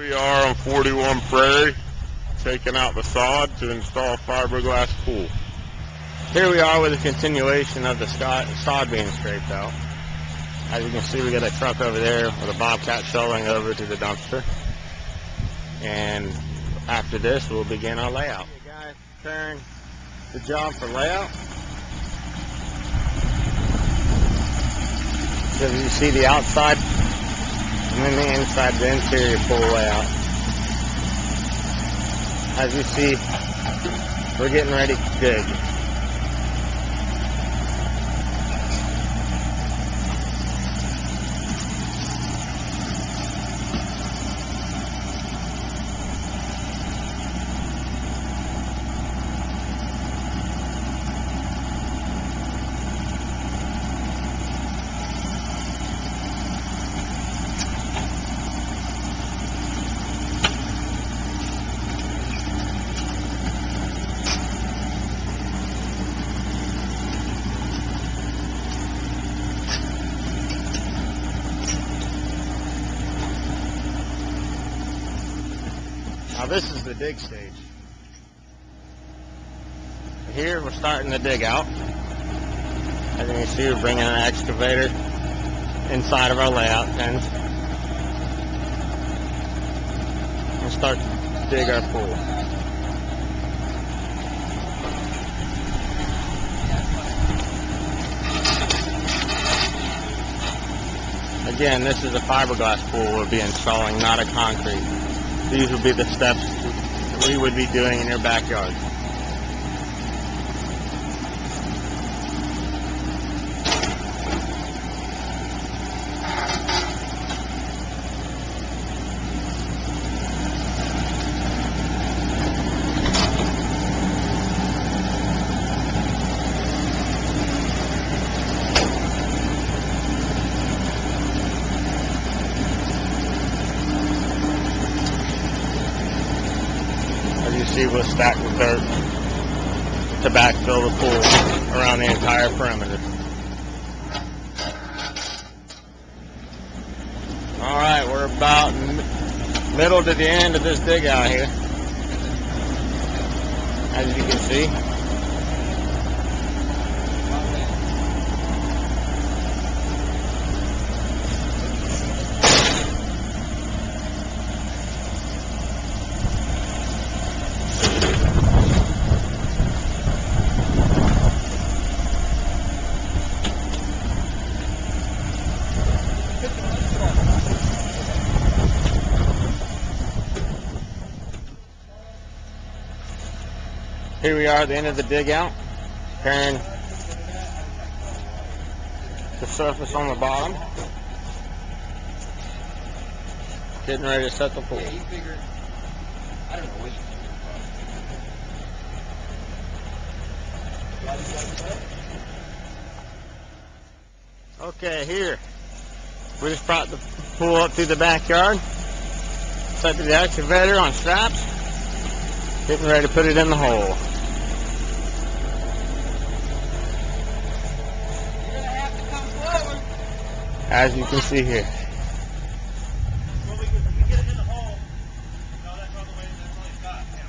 We are on 41 Prairie, taking out the sod to install a fiberglass pool. Here we are with a continuation of the sod being scraped out. As you can see, we got a truck over there with a bobcat shoveling over to the dumpster. And after this, we'll begin our layout. Okay, guys, preparing the job for layout. So you see the outside and then the inside, the interior pool layout. As you see, we're getting ready to dig. Now this is the dig stage. Here we're starting to dig out. As you can see, we're bringing an excavator inside of our layout pens and start to dig our pool. Again, this is a fiberglass pool we'll be installing, not a concrete. These would be the steps we would be doing in your backyard. You see, we'll stack the dirt to backfill the pool around the entire perimeter. Alright, we're about middle to the end of this dig out here, as you can see. Here we are at the end of the dig out, preparing the surface on the bottom, getting ready to set the pool. Okay, here we just brought the pool up through the backyard, set the excavator on straps, getting ready to put it in the hole. As you can see here. Well, we get it in the hole. No, that's all the way. That's all he's got. Yeah.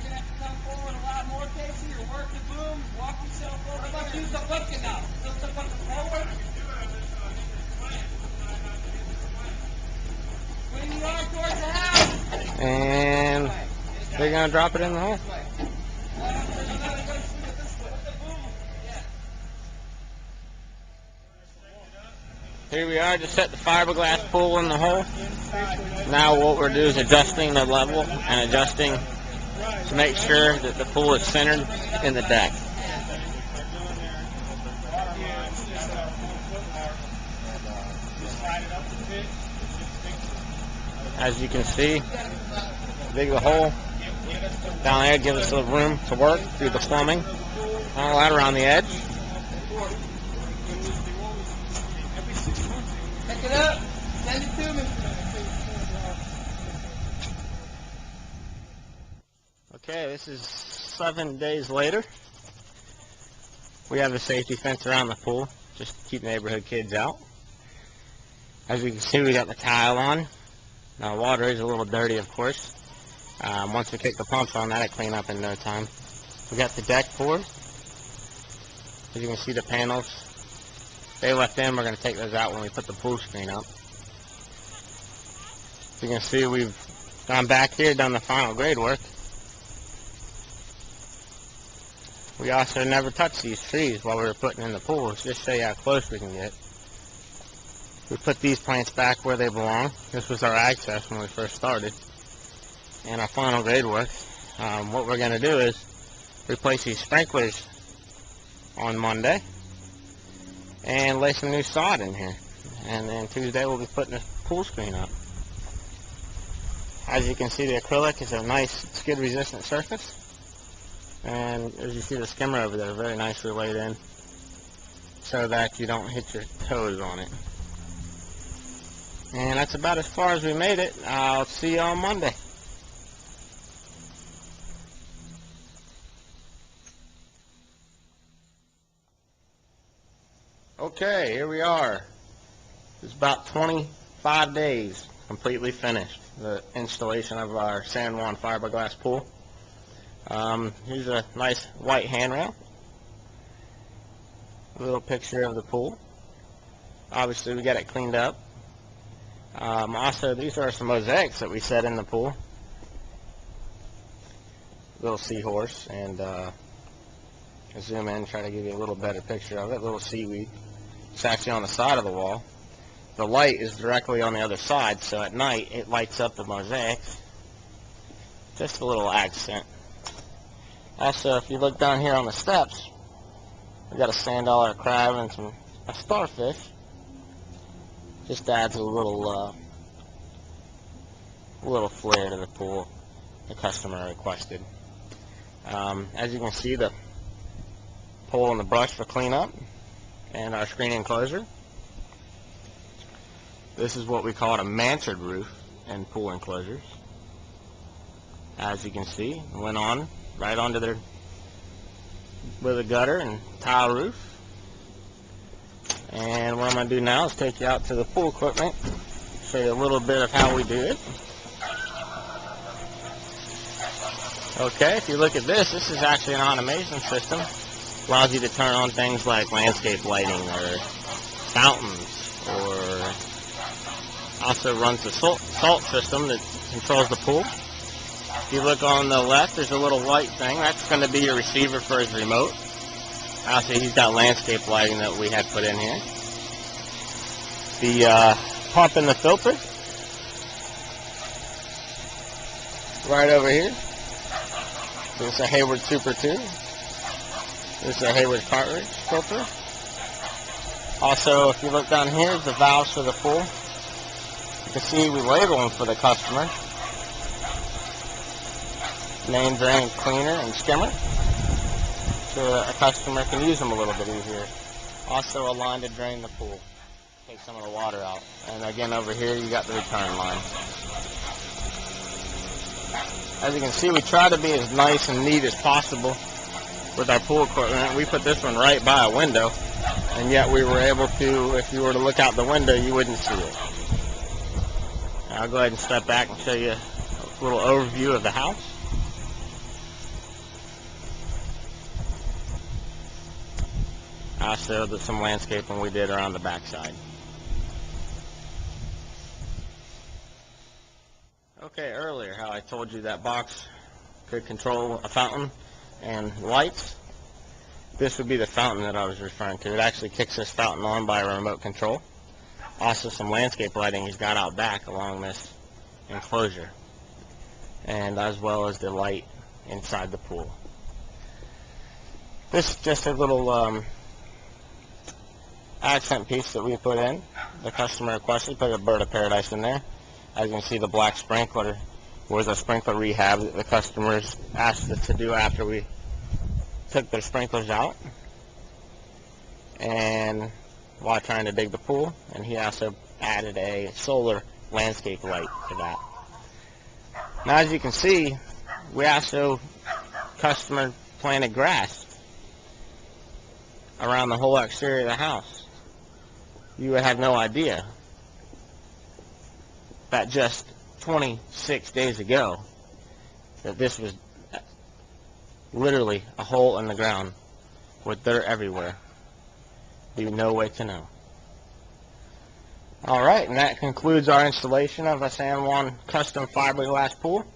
You're gonna have to come forward a lot more, Casey, or work the boom, walk yourself over. How about use the bucket now? Tilt the bucket forward. Swing your arm towards the house. And they're gonna drop it in the hole. Here we are, just set the fiberglass pool in the hole. Now what we're doing is adjusting the level and adjusting to make sure that the pool is centered in the deck. As you can see, dig the hole down there, give us a little room to work through the plumbing, all that around the edge. Pick it up. Send it to me. Okay, this is 7 days later. We have a safety fence around the pool, just to keep neighborhood kids out. As you can see, we got the tile on. Now, water is a little dirty, of course. Once we kick the pumps on, that'll clean up in no time. We got the deck poured. As you can see, the panels, they left in. We're going to take those out when we put the pool screen up. As you can see, we've gone back here, done the final grade work. We also never touched these trees while we were putting in the pools, just to show you how close we can get. We put these plants back where they belong. This was our access when we first started. And our final grade work, what we're going to do is replace these sprinklers on Monday and lay some new sod in here. And then Tuesday we'll be putting the pool screen up. As you can see, the acrylic is a nice skid resistant surface. And as you see, the skimmer over there, very nicely laid in so that you don't hit your toes on it. And that's about as far as we made it. I'll see you on Monday. Okay, here we are. It's about 25 days completely finished, the installation of our San Juan fiberglass pool. Here's a nice white handrail. A little picture of the pool. Obviously, we got it cleaned up. Also, these are some mosaics that we set in the pool. Little seahorse, and I'll zoom in and try to give you a little better picture of it. Little seaweed. It's actually on the side of the wall. The light is directly on the other side, so at night it lights up the mosaics. Just a little accent. Also, if you look down here on the steps, we got a sand dollar, crab, and a starfish. Just adds a little flair to the pool the customer requested. As you can see, the pole and the brush for cleanup, and our screen enclosure. This is what we call a mansard roof in pool enclosures. As you can see, it went on right onto there with a gutter and tile roof. And what I'm going to do now is take you out to the pool equipment, show you a little bit of how we do it. Okay, if you look at this, this is actually an automation system. Allows you to turn on things like landscape lighting or fountains, or also runs the salt system that controls the pool. If you look on the left, there's a little white thing. That's going to be your receiver for his remote. Also, he's got landscape lighting that we had put in here. The pump and the filter right over here. This is a Hayward Super 2. This is a Hayward cartridge filter. Also, if you look down here, is the valves for the pool. You can see we label them for the customer. Main drain cleaner and skimmer, so a customer can use them a little bit easier. Also a line to drain the pool, take some of the water out. And again, over here you got the return line. As you can see, we try to be as nice and neat as possible with our pool equipment. We put this one right by a window, and yet we were able to, if you were to look out the window, you wouldn't see it. Now, I'll go ahead and step back and show you a little overview of the house. Also, there's some landscaping we did around the backside. Okay, earlier how I told you that box could control a fountain and lights. This would be the fountain that I was referring to. It actually kicks this fountain on by a remote control. Also some landscape lighting he's got out back along this enclosure, and as well as the light inside the pool. This is just a little accent piece that we put in. The customer requested, put a bird of paradise in there. As you can see, the black sprinkler was a sprinkler rehab that the customers asked us to do after we took their sprinklers out, and while trying to dig the pool. And he also added a solar landscape light to that. Now, as you can see, we also customer planted grass around the whole exterior of the house. You would have no idea that just 26 days ago that this was literally a hole in the ground with dirt everywhere. Be no way to know. Alright, and that concludes our installation of a San Juan custom fiberglass pool.